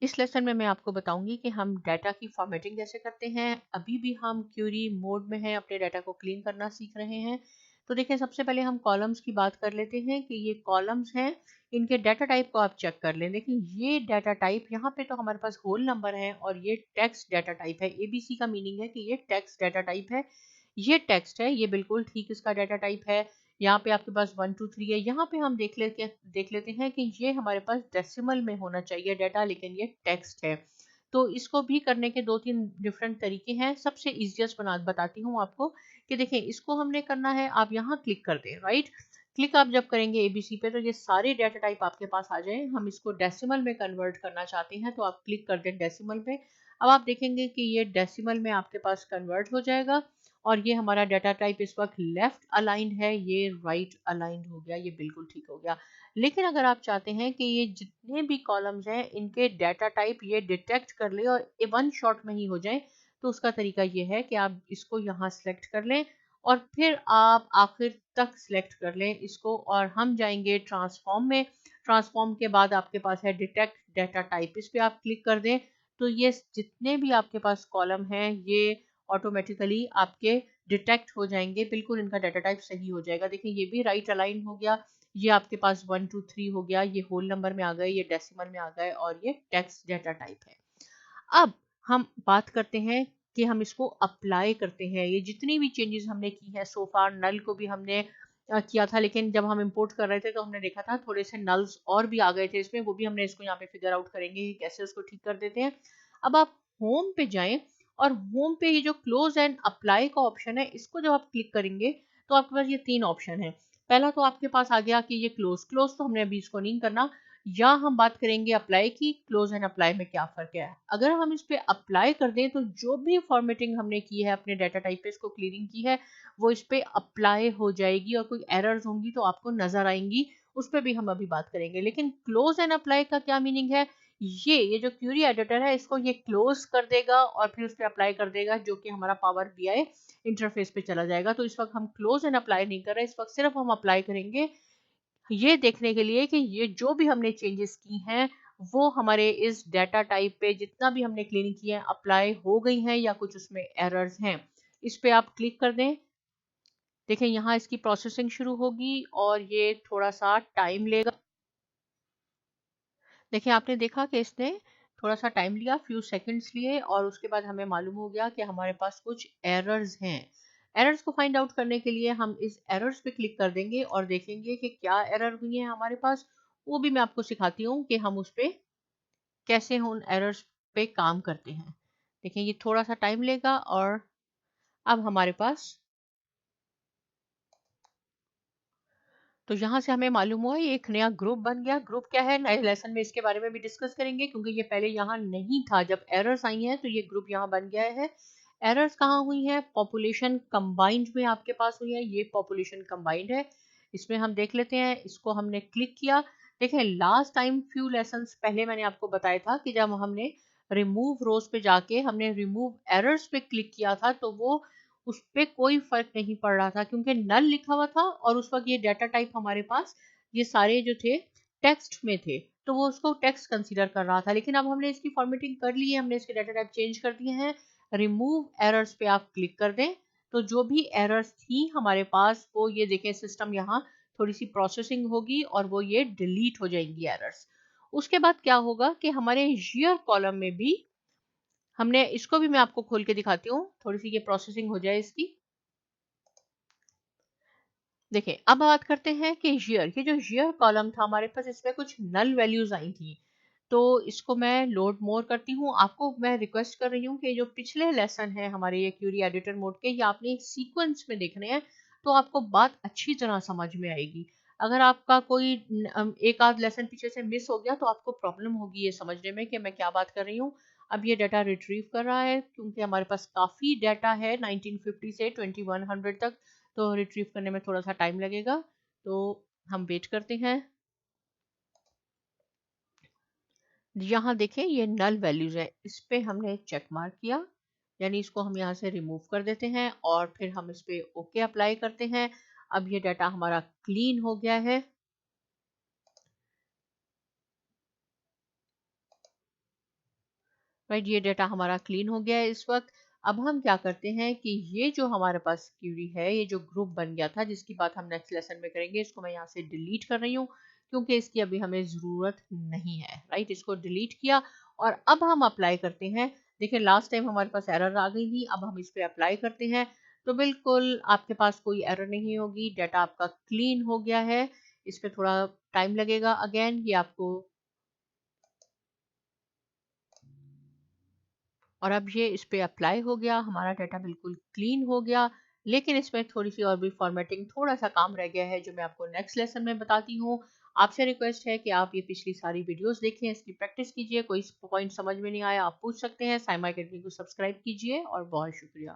इस लेसन में मैं आपको बताऊंगी कि हम डाटा की फॉर्मेटिंग कैसे करते हैं। अभी भी हम क्यूरी मोड में हैं, अपने डाटा को क्लीन करना सीख रहे हैं। तो देखिए, सबसे पहले हम कॉलम्स की बात कर लेते हैं कि ये कॉलम्स हैं, इनके डाटा टाइप को आप चेक कर लें। देखिए, ये डाटा टाइप यहाँ पे तो हमारे पास होल नंबर है और ये टेक्स्ट डाटा टाइप है। एबीसी का मीनिंग है कि ये टेक्स्ट डाटा टाइप है। ये टेक्स्ट है, ये बिल्कुल ठीक इसका डाटा टाइप है। यहाँ पे आपके पास 1 2 3 है। यहाँ पे हम देख लेते हैं कि ये हमारे पास डेसिमल में होना चाहिए डाटा, लेकिन ये टेक्स्ट है। तो इसको भी करने के 2-3 डिफरेंट तरीके हैं। सबसे इजिएस्ट बताती हूँ आपको कि देखिए, इसको हमने करना है। आप यहाँ क्लिक कर दें, राइट। क्लिक आप जब करेंगे एबीसी पे तो ये सारे डाटा टाइप आपके पास आ जाए। हम इसको डेसिमल में कन्वर्ट करना चाहते हैं तो आप क्लिक कर दें डेसिमल पे। अब आप देखेंगे कि ये डेसिमल में आपके पास कन्वर्ट हो जाएगा और ये हमारा डाटा टाइप इस वक्त लेफ्ट अलाइंड है, ये राइट अलाइंड हो गया, ये बिल्कुल ठीक हो गया। लेकिन अगर आप चाहते हैं कि ये जितने भी कॉलम्स हैं इनके डाटा टाइप ये डिटेक्ट कर ले और वन शॉट में ही हो जाए, तो उसका तरीका ये है कि आप इसको यहाँ सेलेक्ट कर लें और फिर आप आखिर तक सिलेक्ट कर लें इसको और हम जाएंगे ट्रांसफॉर्म में। ट्रांसफॉर्म के बाद आपके पास है डिटेक्ट डाटा टाइप, इस पर आप क्लिक कर दें तो ये जितने भी आपके पास कॉलम हैं ये ऑटोमेटिकली आपके डिटेक्ट हो जाएंगे, बिल्कुल इनका डाटा टाइप सही हो जाएगा। देखिए, ये भी राइट अलाइन हो गया, ये आपके पास 1 2 3 हो गया, ये होल नंबर में आ गए, ये डेसिमल में आ गए और ये टेक्स्ट डाटा टाइप है। अब हम बात करते हैं कि हम इसको अप्लाई करते हैं। ये जितनी भी चेंजेस हमने की है सो फार, नल को भी हमने किया था, लेकिन जब हम इंपोर्ट कर रहे थे तो हमने देखा था थोड़े से नल्स और भी आ गए थे इसमें, वो भी हमने इसको यहाँ पे फिगर आउट करेंगे कि कैसे उसको ठीक कर देते हैं। अब आप होम पे जाएं और होम पे ये जो क्लोज एंड अप्लाई का ऑप्शन है इसको जब आप क्लिक करेंगे तो आपके पास ये 3 ऑप्शन है। पहला तो आपके पास आ गया कि ये क्लोज क्लोज, तो हमने अभी इसको नहीं करना। या हम बात करेंगे अप्लाई की। क्लोज एंड अप्लाई में क्या फर्क है? अगर हम इस पे अप्लाई कर दें तो जो भी फॉर्मेटिंग हमने की है अपने डाटा टाइप पे, इसको क्लीनिंग की है, वो इस पे अप्लाई हो जाएगी और कोई एरर्स होंगी तो आपको नजर आएंगी, उस पर भी हम अभी बात करेंगे। लेकिन क्लोज एंड अप्लाई का क्या मीनिंग है? ये जो क्यूरी एडिटर है इसको ये क्लोज कर देगा और फिर उस पर अप्लाई कर देगा, जो कि हमारा पावर बीआई इंटरफेस पे चला जाएगा। तो इस वक्त हम क्लोज एंड अप्लाई नहीं कर रहे, इस वक्त सिर्फ हम अप्लाई करेंगे, ये देखने के लिए कि ये जो भी हमने चेंजेस की हैं वो हमारे इस डाटा टाइप पे जितना भी हमने क्लीनिंग की है अप्लाई हो गई हैं या कुछ उसमें एरर्स हैं। इस पे आप क्लिक कर दें। देखें, यहाँ इसकी प्रोसेसिंग शुरू होगी और ये थोड़ा सा टाइम लेगा। देखिए, आपने देखा कि इसने थोड़ा सा टाइम लिया, फ्यू सेकंड्स लिए, और उसके बाद हमें मालूम हो गया कि हमारे पास कुछ एरर्स हैं। एरर्स को फाइंड आउट करने के लिए हम इस एरर्स पे क्लिक कर देंगे और देखेंगे कि क्या एरर हुई है हमारे पास। वो भी मैं आपको सिखाती हूँ कि हम उस पे कैसे उन एरर्स पे काम करते हैं। देखिए, ये थोड़ा सा टाइम लेगा और अब हमारे पास, तो यहाँ से हमें मालूम हुआ ये एक नया ग्रुप बन गया। ग्रुप क्या है, नए लेसन में इसके बारे में भी डिस्कस करेंगे, क्योंकि ये पहले यहाँ नहीं था। जब एरर्स आई हैं तो ये ग्रुप यहाँ बन गया है। एरर्स कहाँ हुई हैं? पॉपुलेशन कंबाइंड में आपके पास हुई है, ये पॉपुलेशन कंबाइंड है। इसमें हम देख लेते हैं, इसको हमने क्लिक किया। देखें, लास्ट टाइम फ्यू लेसन पहले मैंने आपको बताया था कि जब हमने रिमूव रोज पे जाके हमने रिमूव एरर्स पे क्लिक किया था तो वो उस पे कोई फर्क नहीं पड़ रहा था, क्योंकि नल लिखा हुआ था और उस वक्त ये डाटा टाइप हमारे पास ये सारे जो थे टेक्स्ट में थे, तो वो उसको टेक्स्ट कंसीडर कर रहा था। लेकिन अब हमने इसकी फॉर्मेटिंग कर ली है, हमने इसके डाटा टाइप चेंज कर दिए हैं। रिमूव एरर्स पे आप क्लिक कर दें तो जो भी एरर्स थी हमारे पास वो ये देखें, सिस्टम यहाँ थोड़ी सी प्रोसेसिंग होगी और वो ये डिलीट हो जाएंगी एरर्स। उसके बाद क्या होगा कि हमारे ईयर कॉलम में भी हमने, इसको भी मैं आपको खोल के दिखाती हूँ, थोड़ी सी ये प्रोसेसिंग हो जाए इसकी। देखिए, अब बात करते हैं कि ईयर, ये जो ईयर कॉलम था हमारे पास, इसमें कुछ नल वैल्यूज आई थी। तो इसको मैं लोड मोर करती हूँ। आपको मैं रिक्वेस्ट कर रही हूँ कि जो पिछले लेसन है हमारे ये क्यूरी एडिटर मोड के, ये आपने सीक्वेंस में देखने हैं तो आपको बात अच्छी तरह समझ में आएगी। अगर आपका कोई एक आध लेसन पीछे से मिस हो गया तो आपको प्रॉब्लम होगी ये समझने में कि मैं क्या बात कर रही हूँ। अब ये डाटा रिट्रीव कर रहा है, क्योंकि हमारे पास काफ़ी डाटा है 1950 से 2100 तक, तो रिट्रीव करने में थोड़ा सा टाइम लगेगा, तो हम वेट करते हैं। यहाँ देखें, ये नल वैल्यूज है, इस पे हमने चेक मार्क किया, यानी इसको हम यहाँ से रिमूव कर देते हैं और फिर हम इस पे ओके अप्लाई करते हैं। अब ये डाटा हमारा क्लीन हो गया है। राइट, ये डेटा हमारा क्लीन हो गया है इस वक्त। अब हम क्या करते हैं कि ये जो हमारे पास क्यूरी है, ये जो ग्रुप बन गया था जिसकी बात हम नेक्स्ट लेसन में करेंगे, इसको मैं यहाँ से डिलीट कर रही हूँ क्योंकि इसकी अभी हमें ज़रूरत नहीं है। राइट, इसको डिलीट किया और अब हम अप्लाई करते हैं। देखिए लास्ट टाइम हमारे पास एरर आ गई थी, अब हम इस पर अप्लाई करते हैं तो बिल्कुल आपके पास कोई एरर नहीं होगी, डाटा आपका क्लीन हो गया है। इस पर थोड़ा टाइम लगेगा, अगेन ये आपको, और अब ये इस पे अप्लाई हो गया, हमारा डाटा बिल्कुल क्लीन हो गया। लेकिन इसमें थोड़ी सी और भी फॉर्मेटिंग, थोड़ा सा काम रह गया है जो मैं आपको नेक्स्ट लेसन में बताती हूँ। आपसे रिक्वेस्ट है कि आप ये पिछली सारी वीडियोस देखें, इसकी प्रैक्टिस कीजिए। कोई पॉइंट समझ में नहीं आया आप पूछ सकते हैं। साइमा अकेडमी को सब्सक्राइब कीजिए और बहुत शुक्रिया।